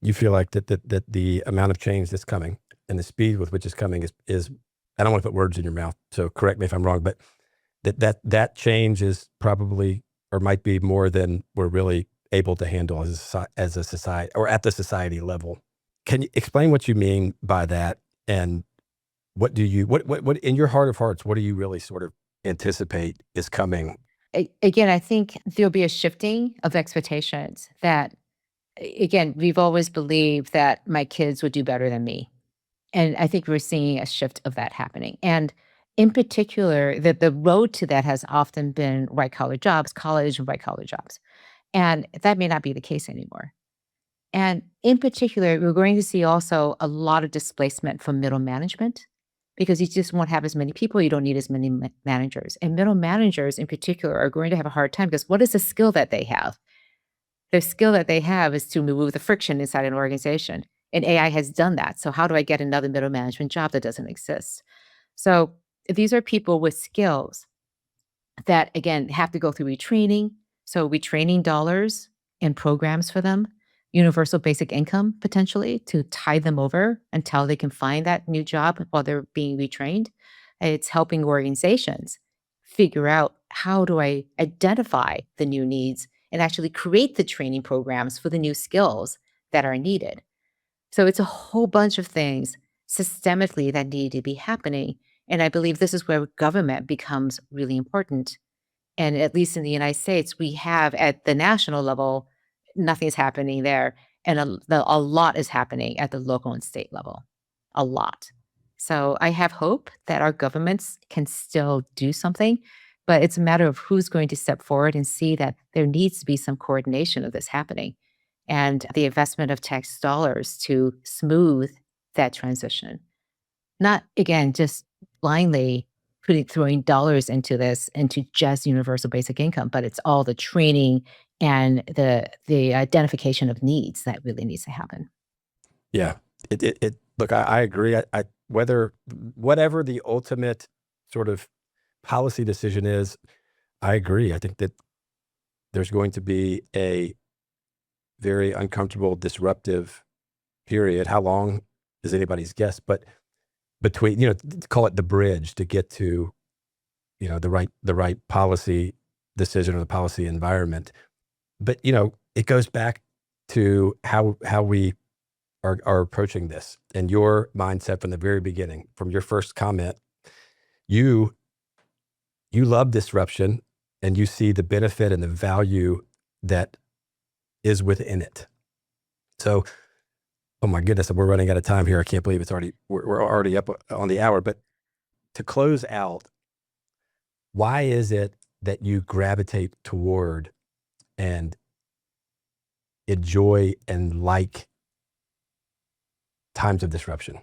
you feel like that the amount of change that's coming and the speed with which it's coming is I don't want to put words in your mouth, so correct me if I'm wrong, but that change is probably or might be more than we're really able to handle as a society or at the society level. Can you explain what you mean by that? And what do you what in your heart of hearts, what do you really sort of anticipate is coming? Again, I think there'll be a shifting of expectations that, again, we've always believed that my kids would do better than me. And I think we're seeing a shift of that happening. And in particular, the road to that has often been white collar jobs, college and white collar jobs. And that may not be the case anymore. And in particular, we're going to see also a lot of displacement from middle management because you just won't have as many people. You don't need as many managers. And middle managers in particular are going to have a hard time because what is the skill that they have? The skill that they have is to remove the friction inside an organization. And AI has done that. So, how do I get another middle management job that doesn't exist? So, these are people with skills that, again, have to go through retraining. So, retraining dollars and programs for them, universal basic income potentially to tide them over until they can find that new job while they're being retrained. It's helping organizations figure out how do I identify the new needs and actually create the training programs for the new skills that are needed. So it's a whole bunch of things systemically that need to be happening. And I believe this is where government becomes really important. And at least in the United States, we have at the national level, nothing's happening there. And a lot is happening at the local and state level, a lot. So I have hope that our governments can still do something, but it's a matter of who's going to step forward and see that there needs to be some coordination of this happening and the investment of tax dollars to smooth that transition. Not again, just blindly throwing dollars into this, into just universal basic income, but it's all the training and the identification of needs that really needs to happen. Yeah. It look, I agree. I whether whatever the ultimate sort of policy decision is, I agree. I think that there's going to be a very uncomfortable, disruptive period. How long is anybody's guess? But between, call it the bridge to get to, the right policy decision or the policy environment. But, it goes back to how we are approaching this, and your mindset from the very beginning, from your first comment, you love disruption, and you see the benefit and the value that is within it. So, oh my goodness, we're running out of time here. I can't believe we're already up on the hour. But to close out, why is it that you gravitate toward and enjoy and like times of disruption?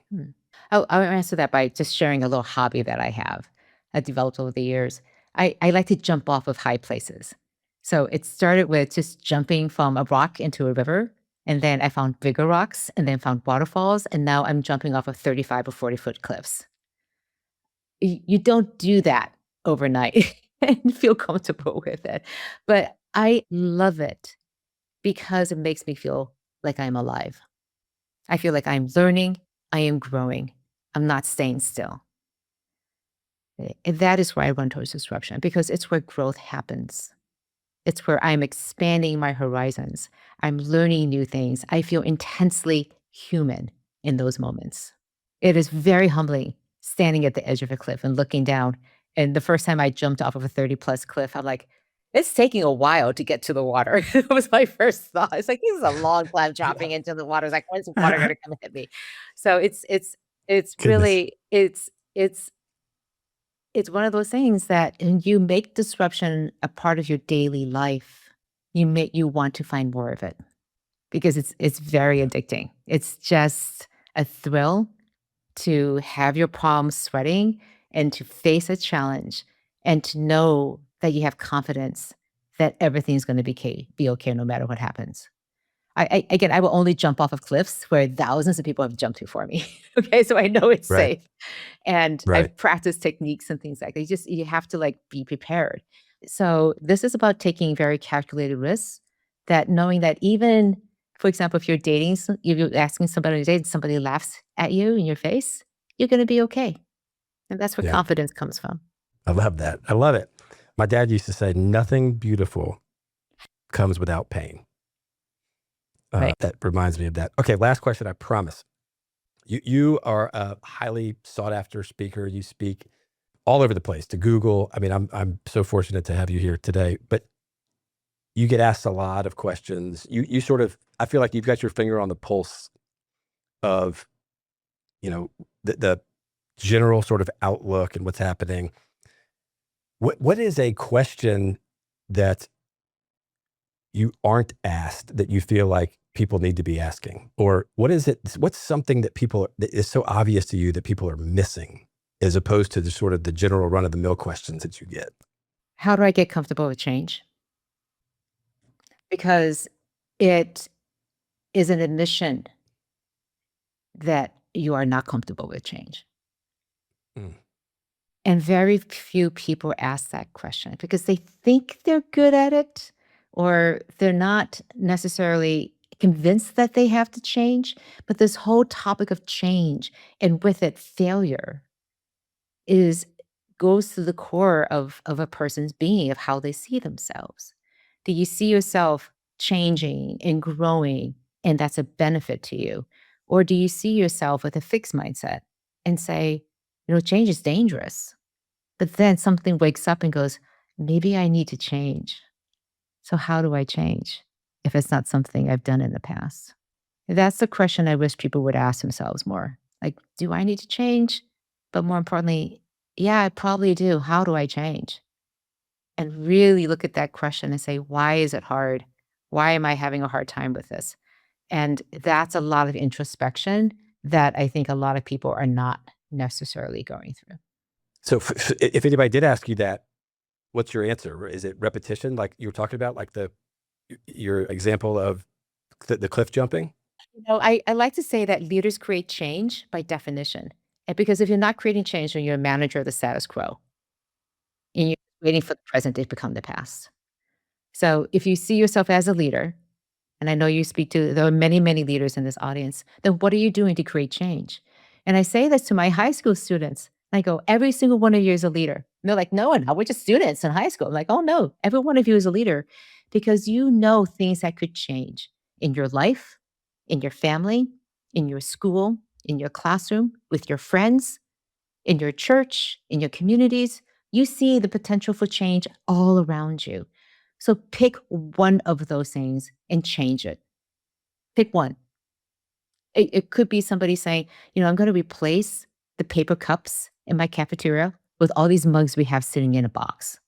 I'll answer that by just sharing a little hobby that I have. I developed over the years. I like to jump off of high places. So it started with just jumping from a rock into a river. And then I found bigger rocks and then found waterfalls. And now I'm jumping off of 35 or 40-foot cliffs. You don't do that overnight and feel comfortable with it. But I love it because it makes me feel like I'm alive. I feel like I'm learning, I am growing. I'm not staying still. And that is where I run towards disruption, because it's where growth happens. It's where I'm expanding my horizons. I'm learning new things. I feel intensely human in those moments. It is very humbling standing at the edge of a cliff and looking down. And the first time I jumped off of a 30-plus cliff, I'm like, it's taking a while to get to the water. It was my first thought. It's like, this is a long climb dropping into the water. It's like, when's the water going to come hit me? So it's Goodness. really, it's one of those things that when you make disruption a part of your daily life, you want to find more of it, because it's very addicting. It's just a thrill to have your palms sweating and to face a challenge and to know that you have confidence that everything's going to be okay no matter what happens. Again, I will only jump off of cliffs where thousands of people have jumped before me. Okay, so I know it's Right. safe, and Right. I've practiced techniques and things like that. You have to like be prepared. So this is about taking very calculated risks. That knowing that even, for example, if you're asking somebody to date, and somebody laughs at you in your face, you're going to be okay, and that's where Yeah. confidence comes from. I love that. I love it. My dad used to say, nothing beautiful comes without pain. Right. That reminds me of that. Okay, last question, I promise. You are a highly sought after speaker. You speak all over the place, to Google. I mean, I'm so fortunate to have you here today, but you get asked a lot of questions. You sort of, I feel like you've got your finger on the pulse of, the general sort of outlook and what's happening. What is a question that you aren't asked that you feel like people need to be asking? Or what's something that is so obvious to you that people are missing, as opposed to the sort of the general run of the mill questions that you get? How do I get comfortable with change? Because it is an admission that you are not comfortable with change. Mm. And very few people ask that question because they think they're good at it, or they're not necessarily convinced that they have to change. But this whole topic of change, and with it failure, goes to the core of a person's being, of how they see themselves. Do you see yourself changing and growing, and that's a benefit to you? Or do you see yourself with a fixed mindset and say, change is dangerous? But then something wakes up and goes, maybe I need to change. So how do I change if it's not something I've done in the past? That's the question I wish people would ask themselves more. Like, do I need to change? But more importantly, yeah, I probably do. How do I change? And really look at that question and say, why is it hard? Why am I having a hard time with this? And that's a lot of introspection that I think a lot of people are not necessarily going through. So if anybody did ask you that, what's your answer? Is it repetition, like you were talking about, like your example of the cliff jumping? I like to say that leaders create change by definition. And because if you're not creating change, then you're a manager of the status quo. And you're waiting for the present to become the past. So if you see yourself as a leader, and I know there are many, many leaders in this audience, then what are you doing to create change? And I say this to my high school students. I go, every single one of you is a leader. And they're like, no, we're just students in high school. I'm like, oh no, every one of you is a leader, because you know things that could change in your life, in your family, in your school, in your classroom, with your friends, in your church, in your communities. You see the potential for change all around you. So pick one of those things and change it. Pick one. It could be somebody saying, I'm going to replace the paper cups in my cafeteria with all these mugs we have sitting in a box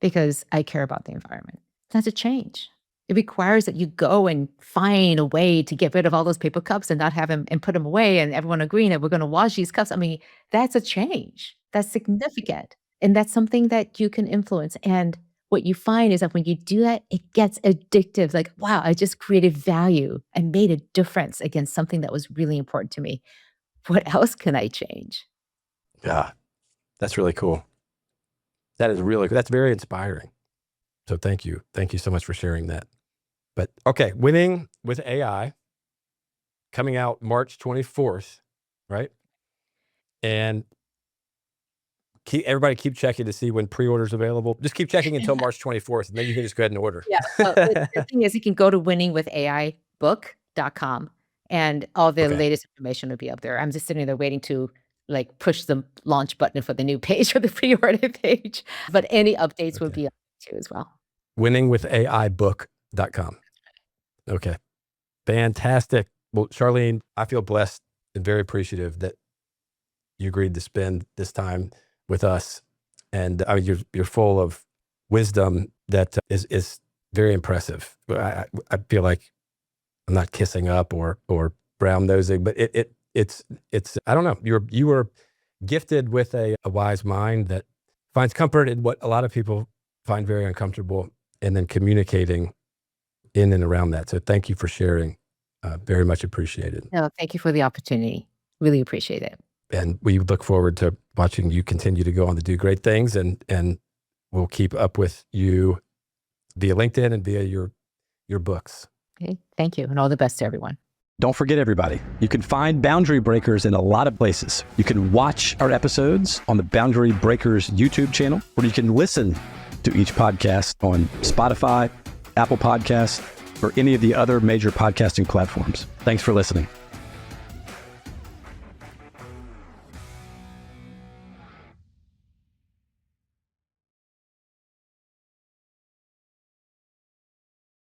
because I care about the environment. That's a change. It requires that you go and find a way to get rid of all those paper cups and not have them and put them away and everyone agreeing that we're going to wash these cups. I mean, that's a change. That's significant. And that's something that you can influence. And what you find is that when you do that, it gets addictive. Like, wow, I just created value and made a difference against something that was really important to me. What else can I change? Yeah, that's really cool. That's very inspiring. So thank you. Thank you so much for sharing that. But okay, Winning with AI, coming out March 24th, right? And everybody keep checking to see when pre-orders available. Just keep checking until March 24th, and then you can just go ahead and order. Yeah. The thing is, you can go to winningwithaibook.com and all the latest information will be up there. I'm just sitting there waiting to push the launch button for the new page or the pre-order page. But any updates will be up too as well. Winningwithaibook.com. Okay. Fantastic. Well, Charlene, I feel blessed and very appreciative that you agreed to spend this time with us. And I mean, you're full of wisdom that is very impressive. I feel like I'm not kissing up or brown nosing, but it's I don't know. You were gifted with a wise mind that finds comfort in what a lot of people find very uncomfortable, and then communicating in and around that. So thank you for sharing. Very much appreciated. No, thank you for the opportunity. Really appreciate it. And we look forward to watching you continue to go on to do great things, and we'll keep up with you via LinkedIn and via your books. Okay. Thank you. And all the best to everyone. Don't forget, everybody, you can find Boundary Breakers in a lot of places. You can watch our episodes on the Boundary Breakers YouTube channel, or you can listen to each podcast on Spotify, Apple Podcasts, or any of the other major podcasting platforms. Thanks for listening.